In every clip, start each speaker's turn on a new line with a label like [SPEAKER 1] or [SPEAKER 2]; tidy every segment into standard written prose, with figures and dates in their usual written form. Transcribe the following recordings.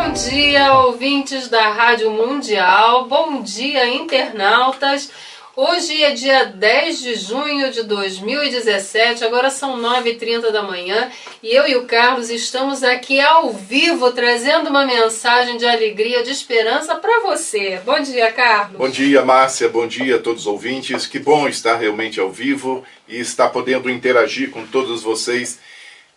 [SPEAKER 1] Bom dia, ouvintes da Rádio Mundial, bom dia, internautas. Hoje é dia 10 de junho de 2017, agora são 9h30 da manhã e eu e o Carlos estamos aqui ao vivo trazendo uma mensagem de alegria, de esperança para você. Bom dia, Carlos.
[SPEAKER 2] Bom dia, Márcia, bom dia a todos os ouvintes. Que bom estar realmente ao vivo e estar podendo interagir com todos vocês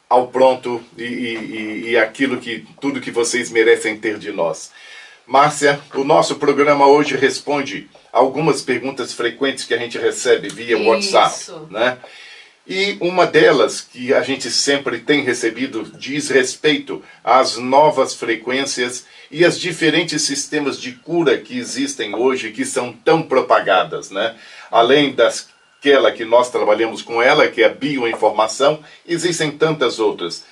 [SPEAKER 2] ao pronto e aquilo que tudo que vocês merecem ter de nós. Márcia, o nosso programa hoje responde algumas perguntas frequentes que a gente recebe via WhatsApp, né? E uma delas que a gente sempre tem recebido diz respeito às novas frequências e às diferentes sistemas de cura que existem hoje, que são tão propagadas, né? Além daquela que nós trabalhamos com ela, que é a bioinformação, existem tantas outras.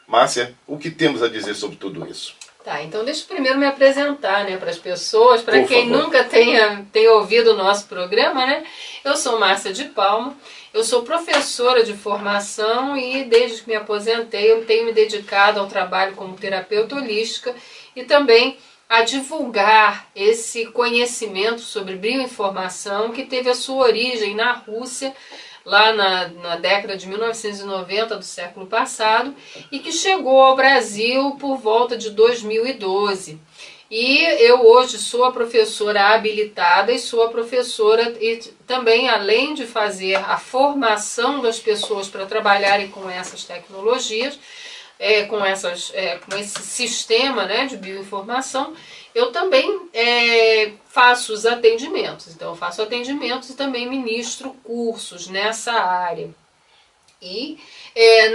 [SPEAKER 2] Márcia, o que temos a dizer sobre tudo isso?
[SPEAKER 1] Tá, então deixa eu primeiro me apresentar, né, para as pessoas, para quem nunca tenha ouvido o nosso programa, né? Eu sou Márcia de Palma, eu sou professora de formação e desde que me aposentei eu tenho me dedicado ao trabalho como terapeuta holística e também a divulgar esse conhecimento sobre bioinformação que teve a sua origem na Rússia, lá na década de 1990 do século passado, e que chegou ao Brasil por volta de 2012. E eu hoje sou a professora habilitada e sou a professora e também, além de fazer a formação das pessoas para trabalharem com essas tecnologias, com esse sistema, né, de bioinformação, eu também faço os atendimentos. Então eu faço atendimentos e também ministro cursos nessa área. E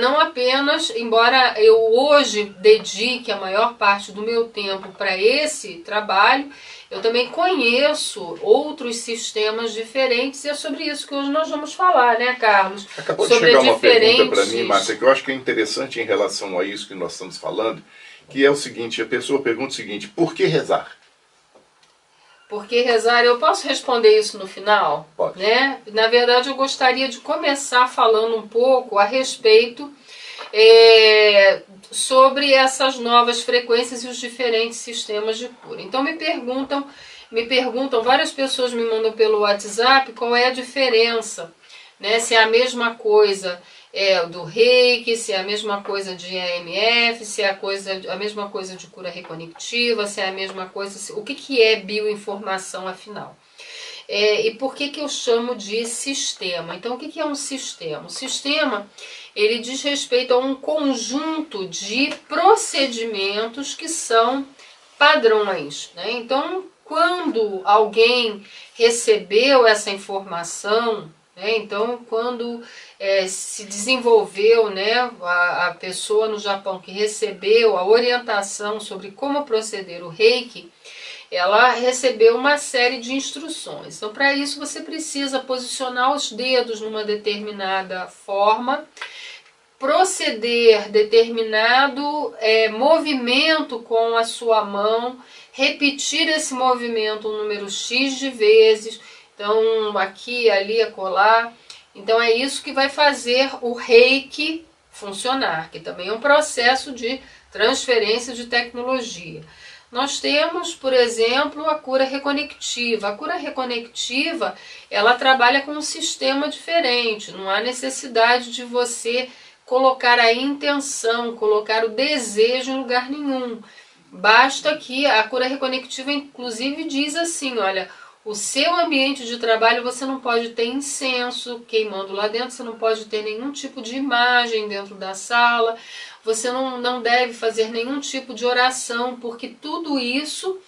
[SPEAKER 1] não apenas, embora eu hoje dedique a maior parte do meu tempo para esse trabalho, eu também conheço outros sistemas diferentes e é sobre isso que hoje nós vamos falar, né, Carlos?
[SPEAKER 2] Acabou de chegar uma pergunta para mim, Márcia, que eu acho que é interessante em relação a isso que nós estamos falando, que é o seguinte, a pessoa pergunta o seguinte: por que rezar?
[SPEAKER 1] Por que rezar? Eu posso responder isso no final?
[SPEAKER 2] Pode.
[SPEAKER 1] Né? Na verdade, eu gostaria de começar falando um pouco a respeito sobre essas novas frequências e os diferentes sistemas de cura. Então me perguntam, várias pessoas me mandam pelo WhatsApp qual é a diferença, né? Se é a mesma coisa do reiki, se é a mesma coisa de EMF, se é a mesma coisa de cura reconectiva, se é a mesma coisa... O que é bioinformação, afinal? E por que eu chamo de sistema? Então, o que é um sistema? O sistema, ele diz respeito a um conjunto de procedimentos que são padrões, né? Então, quando alguém recebeu essa informação, né? Então, quando se desenvolveu, né, a pessoa no Japão que recebeu a orientação sobre como proceder o reiki, ela recebeu uma série de instruções. Então, para isso, você precisa posicionar os dedos numa determinada forma, proceder determinado movimento com a sua mão, repetir esse movimento um número X de vezes, então aqui, ali, acolá. Então é isso que vai fazer o reiki funcionar, que também é um processo de transferência de tecnologia. Nós temos, por exemplo, a cura reconectiva. A cura reconectiva, ela trabalha com um sistema diferente, não há necessidade de você colocar a intenção, colocar o desejo em lugar nenhum. Basta que a cura reconectiva, inclusive, diz assim, olha, o seu ambiente de trabalho você não pode ter incenso queimando lá dentro, você não pode ter nenhum tipo de imagem dentro da sala, você não deve fazer nenhum tipo de oração, porque tudo isso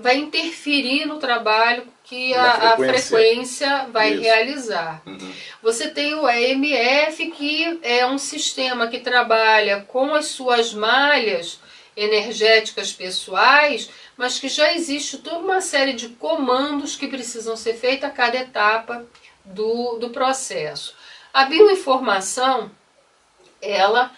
[SPEAKER 1] vai interferir no trabalho que a frequência vai realizar. Uhum. Você tem o EMF, que é um sistema que trabalha com as suas malhas energéticas pessoais, mas que já existe toda uma série de comandos que precisam ser feitos a cada etapa do processo. A bioinformação, ela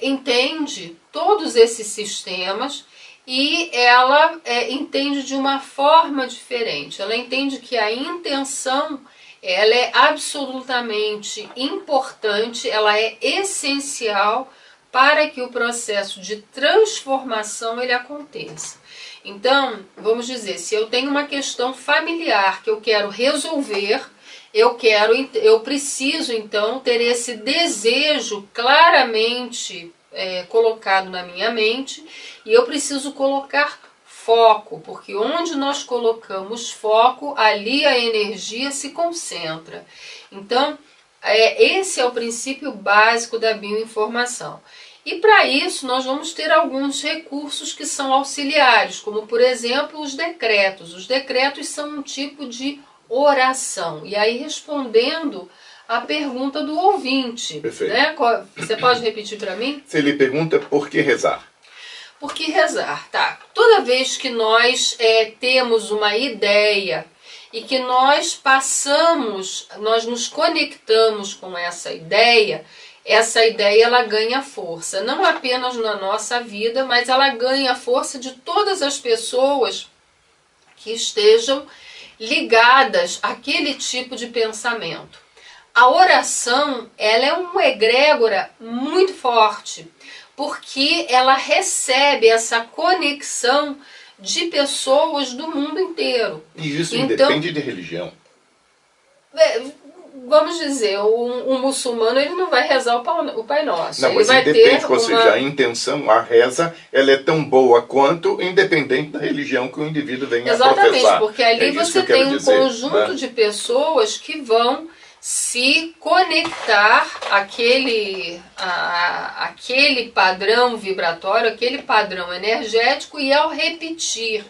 [SPEAKER 1] entende todos esses sistemas e ela entende de uma forma diferente. Ela entende que a intenção ela é absolutamente importante, ela é essencial para que o processo de transformação ele aconteça. Então, vamos dizer, se eu tenho uma questão familiar que eu quero resolver, eu preciso então ter esse desejo claramente colocado na minha mente, e eu preciso colocar foco, porque onde nós colocamos foco, ali a energia se concentra. Então, esse é o princípio básico da bioinformação. E para isso nós vamos ter alguns recursos que são auxiliares, como por exemplo os decretos. Os decretos são um tipo de oração. E aí, respondendo a pergunta do ouvinte, né? Você pode repetir para mim?
[SPEAKER 2] Se ele pergunta por que rezar.
[SPEAKER 1] Por que rezar? Tá. Toda vez que nós temos uma ideia e que nós nos conectamos com essa ideia ela ganha força, não apenas na nossa vida, mas ela ganha força de todas as pessoas que estejam ligadas àquele tipo de pensamento. A oração, ela é uma egrégora muito forte, porque ela recebe essa conexão de pessoas do mundo inteiro.
[SPEAKER 2] E isso independe de religião.
[SPEAKER 1] Vamos dizer, um muçulmano ele não vai rezar o Pai Nosso.
[SPEAKER 2] Não,
[SPEAKER 1] ele
[SPEAKER 2] mas
[SPEAKER 1] vai
[SPEAKER 2] independe,
[SPEAKER 1] ter
[SPEAKER 2] ou seja, a intenção, a reza, ela é tão boa quanto, independente da religião que o indivíduo venha a professar.
[SPEAKER 1] Exatamente, porque ali você tem um conjunto de pessoas que vão se conectar àquele padrão vibratório, aquele padrão energético, e ao repetir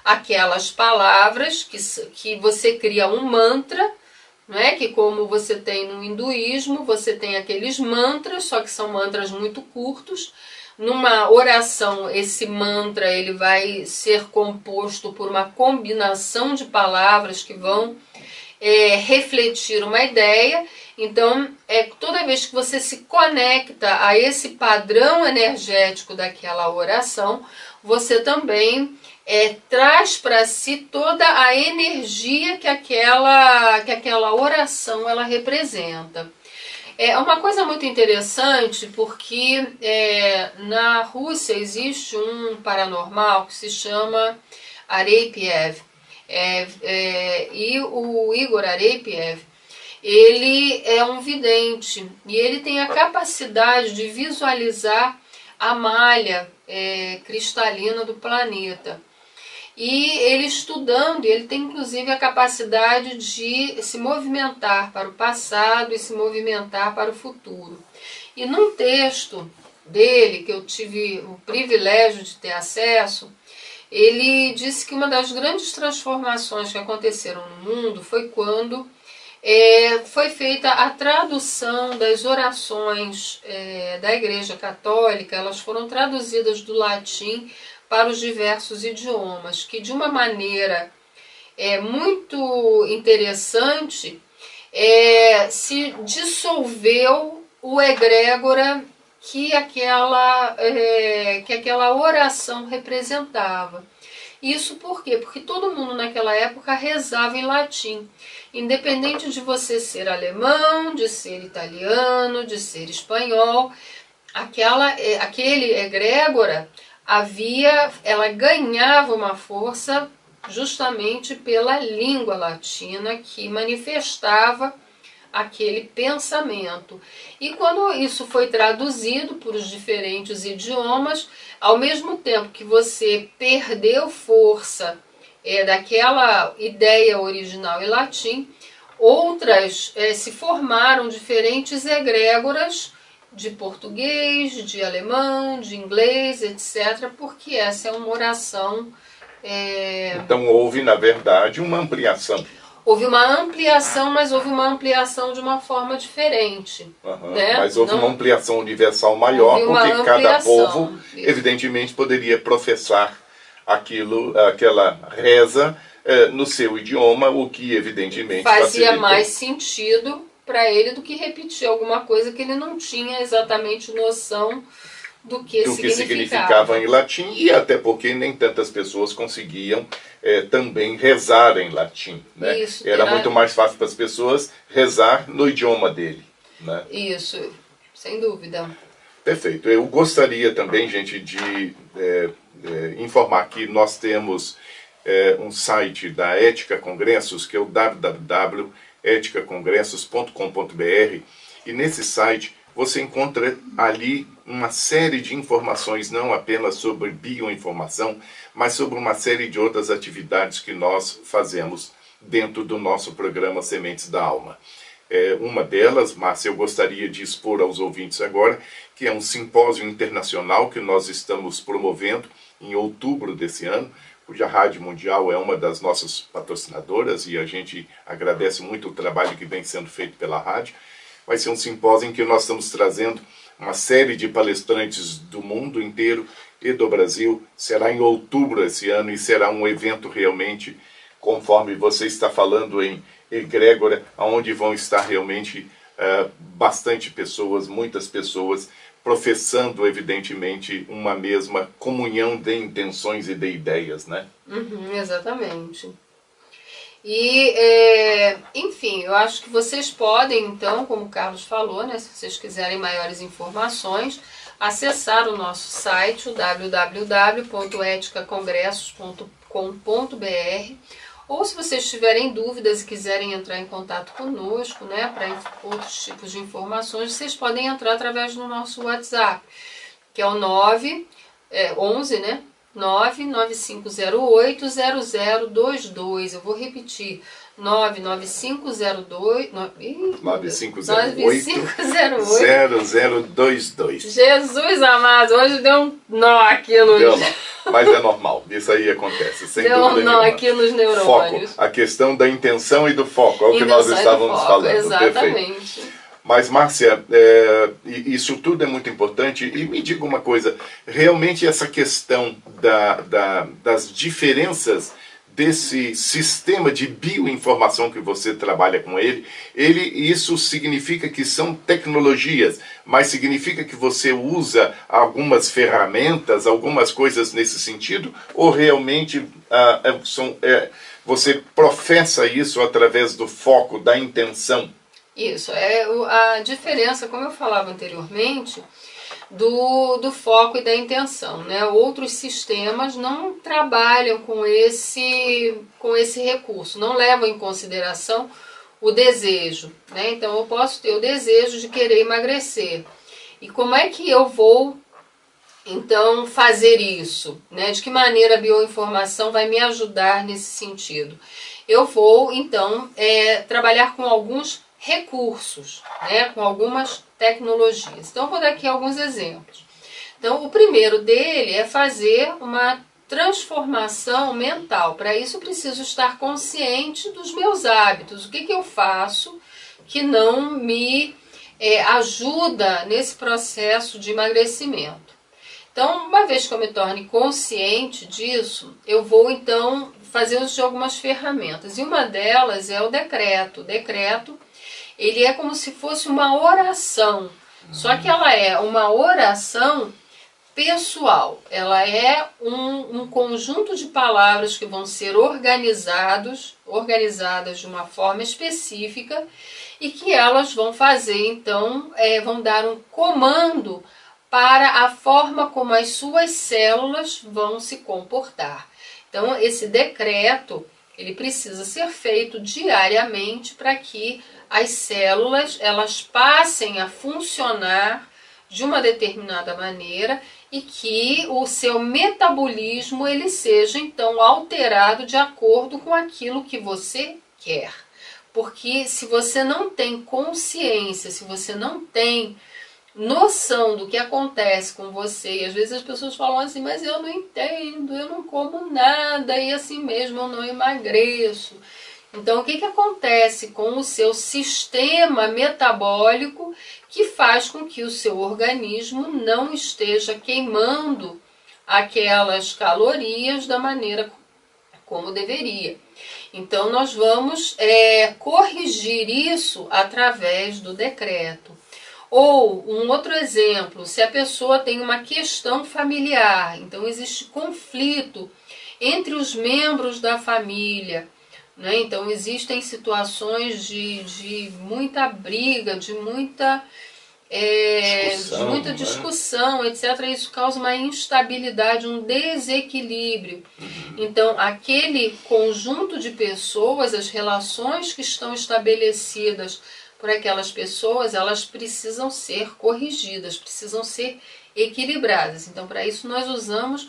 [SPEAKER 1] aquelas palavras que você cria um mantra, não é? Que como você tem no hinduísmo, você tem aqueles mantras, só que são mantras muito curtos. Numa oração, esse mantra ele vai ser composto por uma combinação de palavras que vão refletir uma ideia. Então, toda vez que você se conecta a esse padrão energético daquela oração, você também traz para si toda a energia que aquela oração ela representa. É uma coisa muito interessante, porque na Rússia existe um paranormal que se chama Arepiev. E o Igor Arepiev, ele é um vidente e ele tem a capacidade de visualizar a malha cristalina do planeta. E ele estudando, ele tem inclusive a capacidade de se movimentar para o passado e se movimentar para o futuro. E num texto dele, que eu tive o privilégio de ter acesso, ele disse que uma das grandes transformações que aconteceram no mundo foi quando foi feita a tradução das orações da Igreja Católica. Elas foram traduzidas do latim para os diversos idiomas, que de uma maneira muito interessante se dissolveu o egrégora que aquela oração representava. Isso por quê? Porque todo mundo naquela época rezava em latim. Independente de você ser alemão, de ser italiano, de ser espanhol, aquele egrégora ela ganhava uma força justamente pela língua latina que manifestava aquele pensamento. E quando isso foi traduzido por os diferentes idiomas, ao mesmo tempo que você perdeu força daquela ideia original em latim, outras se formaram diferentes egrégoras de português, de alemão, de inglês, etc., porque essa é uma oração...
[SPEAKER 2] Então houve, na verdade, uma ampliação.
[SPEAKER 1] Houve uma ampliação, mas houve uma ampliação de uma forma diferente. Né?
[SPEAKER 2] Mas houve uma ampliação universal maior, porque cada povo, evidentemente, poderia professar aquela reza no seu idioma, o que, evidentemente,
[SPEAKER 1] fazia mais sentido para ele do que repetir alguma coisa que ele não tinha exatamente noção do que significava
[SPEAKER 2] em latim, e até porque nem tantas pessoas conseguiam também rezar em latim. Né?
[SPEAKER 1] Isso,
[SPEAKER 2] era muito mais fácil para as pessoas rezar no idioma dele. Né?
[SPEAKER 1] Isso, sem dúvida.
[SPEAKER 2] Perfeito. Eu gostaria também, gente, de informar que nós temos um site da Ética Congressos, que é o www.eticacongressos.com.br, e nesse site você encontra ali uma série de informações, não apenas sobre bioinformação, mas sobre uma série de outras atividades que nós fazemos dentro do nosso programa Sementes da Alma. Uma delas, Márcia, eu gostaria de expor aos ouvintes agora, que é um simpósio internacional que nós estamos promovendo em outubro desse ano, cuja Rádio Mundial é uma das nossas patrocinadoras e a gente agradece muito o trabalho que vem sendo feito pela rádio. Vai ser um simpósio em que nós estamos trazendo uma série de palestrantes do mundo inteiro e do Brasil. Será em outubro esse ano e será um evento realmente, conforme você está falando, em egrégora, onde vão estar realmente bastante pessoas, muitas pessoas, professando, evidentemente, uma mesma comunhão de intenções e de ideias, né?
[SPEAKER 1] Exatamente. E, enfim, eu acho que vocês podem, então, como o Carlos falou, né, se vocês quiserem maiores informações, acessar o nosso site, o www.eticacongressos.com.br, ou se vocês tiverem dúvidas e quiserem entrar em contato conosco, né, para outros tipos de informações, vocês podem entrar através do nosso WhatsApp, que é o 11, né? 995080022. Eu vou repetir,
[SPEAKER 2] 995080022.
[SPEAKER 1] Jesus amado, hoje deu um nó aqui no...
[SPEAKER 2] Deu nó, mas é normal, isso aí acontece, sem
[SPEAKER 1] deu
[SPEAKER 2] dúvida
[SPEAKER 1] um nó
[SPEAKER 2] nenhuma.
[SPEAKER 1] aqui nos neurônios.
[SPEAKER 2] Foco, a questão da intenção e do foco, é o que nós estávamos falando.
[SPEAKER 1] Exatamente.
[SPEAKER 2] Perfeito. Mas, Márcia, isso tudo é muito importante. E me diga uma coisa, realmente essa questão das diferenças desse sistema de bioinformação que você trabalha com isso significa que são tecnologias, mas significa que você usa algumas ferramentas, algumas coisas nesse sentido, ou realmente você professa isso através do foco, da intenção?
[SPEAKER 1] Isso, é a diferença, como eu falava anteriormente, do foco e da intenção, né? Outros sistemas não trabalham com esse recurso, não levam em consideração o desejo, né? Então eu posso ter o desejo de querer emagrecer. E como é que eu vou, então, fazer isso, né? De que maneira a bioinformação vai me ajudar nesse sentido? Eu vou, então, trabalhar com alguns recursos, né, com algumas tecnologias. Então, eu vou dar aqui alguns exemplos. Então, o primeiro dele é fazer uma transformação mental. Para isso, eu preciso estar consciente dos meus hábitos. O que eu faço que não me ajuda nesse processo de emagrecimento? Então, uma vez que eu me torne consciente disso, eu vou, então, fazer uso de algumas ferramentas. E uma delas é o decreto. O decreto, ele é como se fosse uma oração, só que ela é uma oração pessoal. Ela é um conjunto de palavras que vão ser organizadas de uma forma específica e que elas vão fazer, então, vão dar um comando para a forma como as suas células vão se comportar. Então, esse decreto, ele precisa ser feito diariamente para que as células elas passem a funcionar de uma determinada maneira e que o seu metabolismo ele seja então alterado de acordo com aquilo que você quer. Porque se você não tem consciência, se você não tem noção do que acontece com você, e às vezes as pessoas falam assim, mas eu não entendo, eu não como nada e assim mesmo eu não emagreço. Então, o que acontece com o seu sistema metabólico que faz com que o seu organismo não esteja queimando aquelas calorias da maneira como deveria? Então, nós vamos corrigir isso através do decreto. Ou, um outro exemplo, se a pessoa tem uma questão familiar, então existe conflito entre os membros da família, né? Então existem situações de muita briga, de muita
[SPEAKER 2] discussão,
[SPEAKER 1] muita discussão, etc. Isso causa uma instabilidade, um desequilíbrio. Então, aquele conjunto de pessoas, as relações que estão estabelecidas por aquelas pessoas, elas precisam ser corrigidas, precisam ser equilibradas. Então, para isso, nós usamos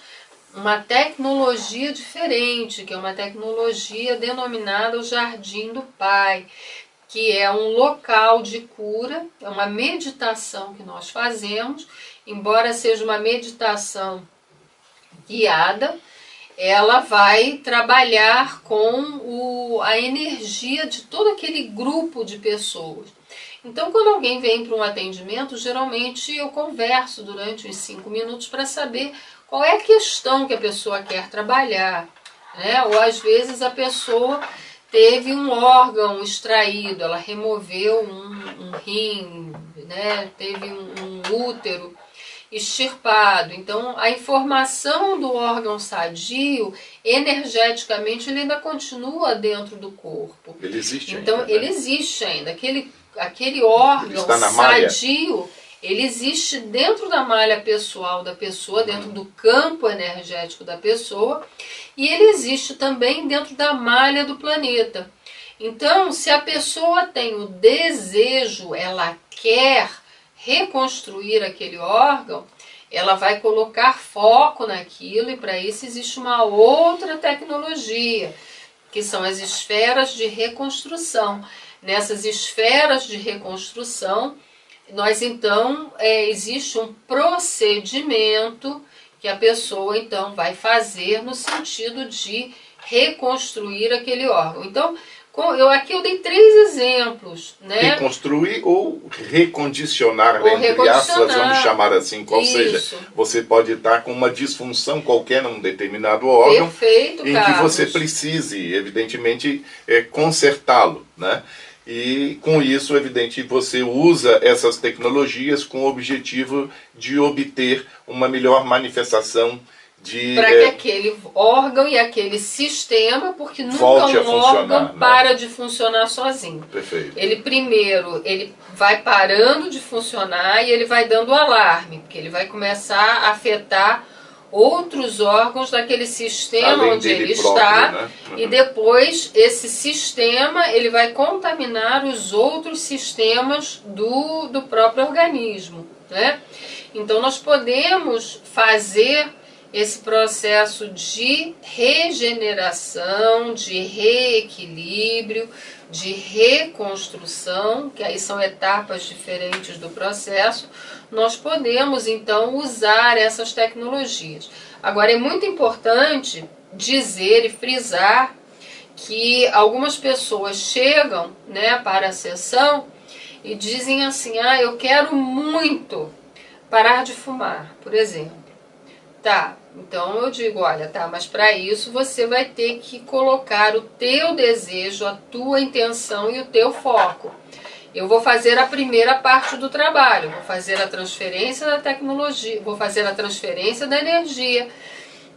[SPEAKER 1] uma tecnologia diferente, que é uma tecnologia denominada o Jardim do Pai, que é um local de cura, é uma meditação que nós fazemos, embora seja uma meditação guiada, ela vai trabalhar com a energia de todo aquele grupo de pessoas. Então, quando alguém vem para um atendimento, geralmente eu converso durante uns 5 minutos para saber qual é a questão que a pessoa quer trabalhar, né? Ou às vezes a pessoa teve um órgão extraído, ela removeu um rim, né? Teve um útero extirpado. Então, a informação do órgão sadio, energeticamente, ele ainda continua dentro do corpo.
[SPEAKER 2] Ele existe
[SPEAKER 1] então,
[SPEAKER 2] ainda. Então,
[SPEAKER 1] ele existe ainda. Aquele órgão sadio, ele existe dentro da malha pessoal da pessoa, dentro do campo energético da pessoa, e ele existe também dentro da malha do planeta. Então, se a pessoa tem o desejo, ela quer reconstruir aquele órgão, ela vai colocar foco naquilo, e para isso existe uma outra tecnologia, que são as esferas de reconstrução. Nessas esferas de reconstrução, nós então, existe um procedimento que a pessoa então vai fazer no sentido de reconstruir aquele órgão. Então, aqui eu dei 3 exemplos, né?
[SPEAKER 2] Reconstruir ou recondicionar, entre aspas, vamos chamar assim, qual seja. Você pode estar com uma disfunção qualquer num determinado órgão.
[SPEAKER 1] Perfeito,
[SPEAKER 2] em
[SPEAKER 1] Carlos.
[SPEAKER 2] que você precise, evidentemente, consertá-lo, né? E com isso, evidente, você usa essas tecnologias com o objetivo de obter uma melhor manifestação
[SPEAKER 1] para que aquele órgão e aquele sistema, porque nunca um órgão para de funcionar sozinho.
[SPEAKER 2] Perfeito.
[SPEAKER 1] Ele primeiro, ele vai parando de funcionar e ele vai dando alarme, porque ele vai começar a afetar outros órgãos daquele sistema onde ele está, né? E depois esse sistema ele vai contaminar os outros sistemas do próprio organismo, né? Então nós podemos fazer esse processo de regeneração, de reequilíbrio, de reconstrução, que aí são etapas diferentes do processo, nós podemos então usar essas tecnologias. Agora é muito importante dizer e frisar que algumas pessoas chegam, né, para a sessão e dizem assim, eu quero muito parar de fumar, por exemplo. Tá, então eu digo, olha, tá, mas para isso você vai ter que colocar o teu desejo, a tua intenção e o teu foco. Eu vou fazer a primeira parte do trabalho, vou fazer a transferência da tecnologia, vou fazer a transferência da energia,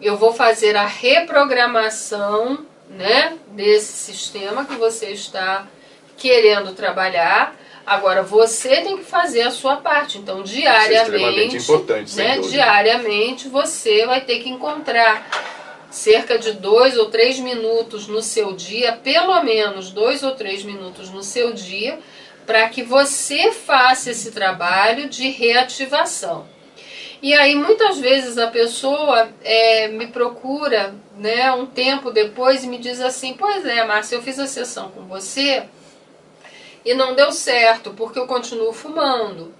[SPEAKER 1] eu vou fazer a reprogramação, né, desse sistema que você está querendo trabalhar. Agora, você tem que fazer a sua parte. Então, diariamente,
[SPEAKER 2] isso é extremamente importante,
[SPEAKER 1] né, diariamente, você vai ter que encontrar cerca de 2 ou 3 minutos no seu dia, pelo menos 2 ou 3 minutos no seu dia, para que você faça esse trabalho de reativação. E aí, muitas vezes, a pessoa me procura, né, um tempo depois e me diz assim, pois é, Márcia, eu fiz a sessão com você e não deu certo, porque eu continuo fumando.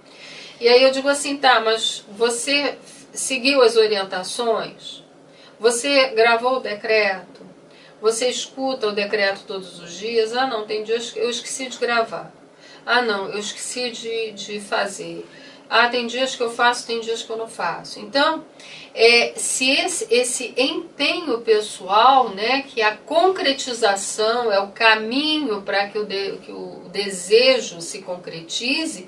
[SPEAKER 1] E aí eu digo assim, tá, mas você seguiu as orientações? Você gravou o decreto? Você escuta o decreto todos os dias? Ah, não, tem dias que eu esqueci de gravar. Ah, não, eu esqueci de fazer. Ah, tem dias que eu faço, tem dias que eu não faço. Então, se esse empenho pessoal, né, que a concretização é o caminho para que o desejo se concretize,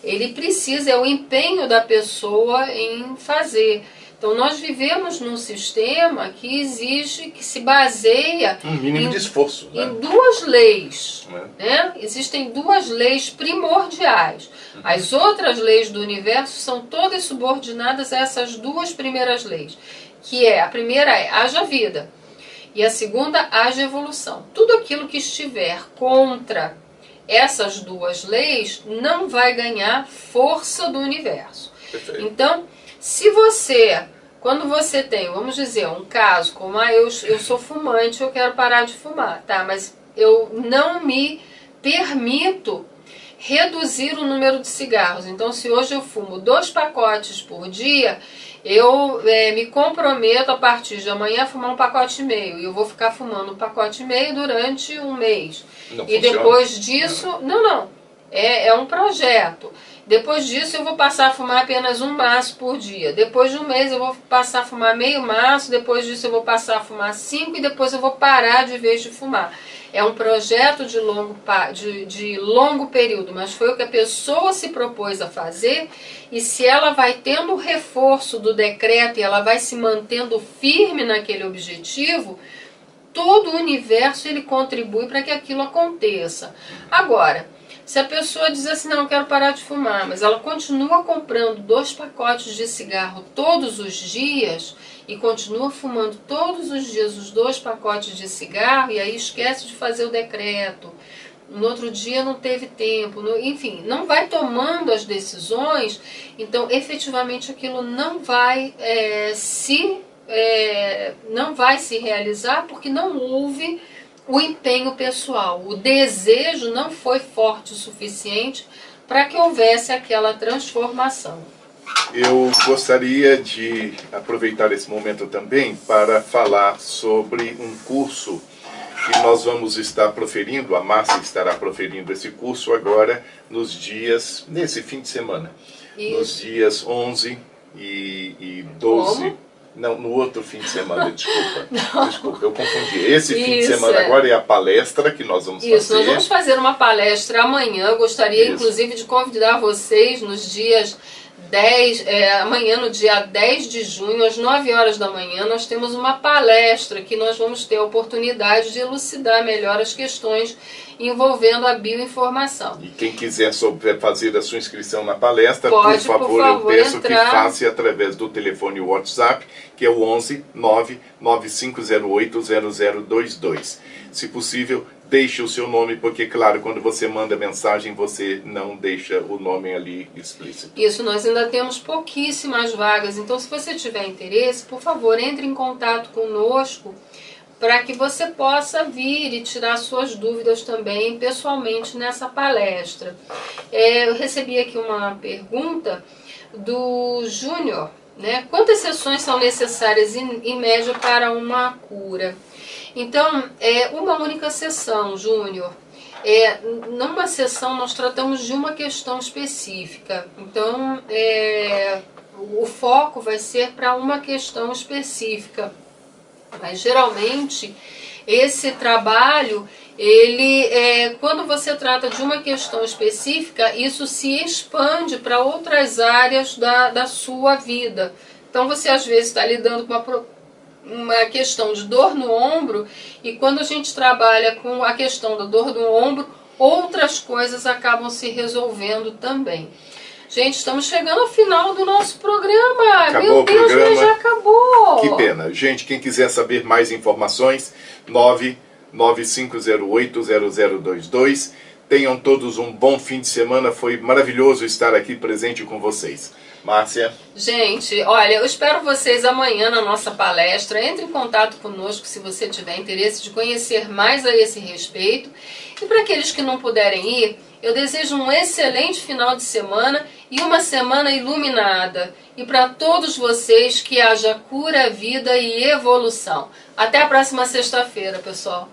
[SPEAKER 1] ele precisa, é o empenho da pessoa em fazer. Então nós vivemos num sistema que exige, que se baseia
[SPEAKER 2] um mínimo de esforço, né?
[SPEAKER 1] Em duas leis, né? Existem duas leis primordiais. As outras leis do universo são todas subordinadas a essas duas primeiras leis, que é, a primeira é haja vida e a segunda haja evolução. Tudo aquilo que estiver contra essas duas leis não vai ganhar força do universo.
[SPEAKER 2] Perfeito.
[SPEAKER 1] Então, se você, quando você tem, vamos dizer, um caso como, eu sou fumante, eu quero parar de fumar, tá? Mas eu não me permito reduzir o número de cigarros. Então, se hoje eu fumo 2 pacotes por dia, eu me comprometo a partir de amanhã a fumar 1,5 pacotes, e eu vou ficar fumando 1,5 pacotes durante um mês.
[SPEAKER 2] Não
[SPEAKER 1] e
[SPEAKER 2] funciona.
[SPEAKER 1] Depois disso, não, é um projeto. Depois disso eu vou passar a fumar apenas 1 maço por dia. Depois de um mês eu vou passar a fumar meio maço, depois disso eu vou passar a fumar 5 e depois eu vou parar de vez de fumar. É um projeto de longo período, mas foi o que a pessoa se propôs a fazer, e se ela vai tendo o reforço do decreto e ela vai se mantendo firme naquele objetivo, todo o universo ele contribui para que aquilo aconteça. Agora, se a pessoa diz assim, não, eu quero parar de fumar, mas ela continua comprando 2 pacotes de cigarro todos os dias e continua fumando todos os dias os 2 pacotes de cigarro, e aí esquece de fazer o decreto, no outro dia não teve tempo, enfim, não vai tomando as decisões, então efetivamente aquilo não vai não vai se realizar, porque não houve o empenho pessoal, o desejo não foi forte o suficiente para que houvesse aquela transformação.
[SPEAKER 2] Eu gostaria de aproveitar esse momento também para falar sobre um curso que nós vamos estar proferindo, a Márcia estará proferindo esse curso agora nesse fim de semana, Isso. Nos dias 11 e 12.
[SPEAKER 1] Como?
[SPEAKER 2] Não, no outro fim de semana, desculpa, eu confundi. Esse fim de semana agora é a palestra que nós vamos fazer.
[SPEAKER 1] Isso, nós vamos fazer uma palestra amanhã. Eu gostaria, inclusive, de convidar vocês nos dias 10, amanhã no dia 10 de junho, às 9 horas da manhã, nós temos uma palestra que nós vamos ter a oportunidade de elucidar melhor as questões envolvendo a bioinformação.
[SPEAKER 2] E quem quiser fazer a sua inscrição na palestra, por favor, eu peço entrar. Que faça através do telefone WhatsApp, que é o 11 99508 0022. Se possível, deixe o seu nome, porque, claro, quando você manda mensagem, você não deixa o nome ali explícito.
[SPEAKER 1] Isso, nós ainda temos pouquíssimas vagas, então se você tiver interesse, por favor, entre em contato conosco para que você possa vir e tirar suas dúvidas também pessoalmente nessa palestra. Eu recebi aqui uma pergunta do Júnior, né? Quantas sessões são necessárias em média para uma cura? Então, uma única sessão, Júnior. Numa sessão nós tratamos de uma questão específica. Então, o foco vai ser para uma questão específica. Mas geralmente esse trabalho, quando você trata de uma questão específica, isso se expande para outras áreas da sua vida. Então você às vezes está lidando com uma questão de dor no ombro, e quando a gente trabalha com a questão da dor no ombro, outras coisas acabam se resolvendo também. Gente, estamos chegando ao final do nosso programa.
[SPEAKER 2] Acabou. Meu Deus, o programa.
[SPEAKER 1] Mas já acabou.
[SPEAKER 2] Que pena. Gente, quem quiser saber mais informações, 995080022. Tenham todos um bom fim de semana. Foi maravilhoso estar aqui presente com vocês. Márcia?
[SPEAKER 1] Gente, olha, eu espero vocês amanhã na nossa palestra. Entre em contato conosco se você tiver interesse de conhecer mais a esse respeito. E para aqueles que não puderem ir, eu desejo um excelente final de semana e uma semana iluminada. E para todos vocês que haja cura, vida e evolução. Até a próxima sexta-feira, pessoal.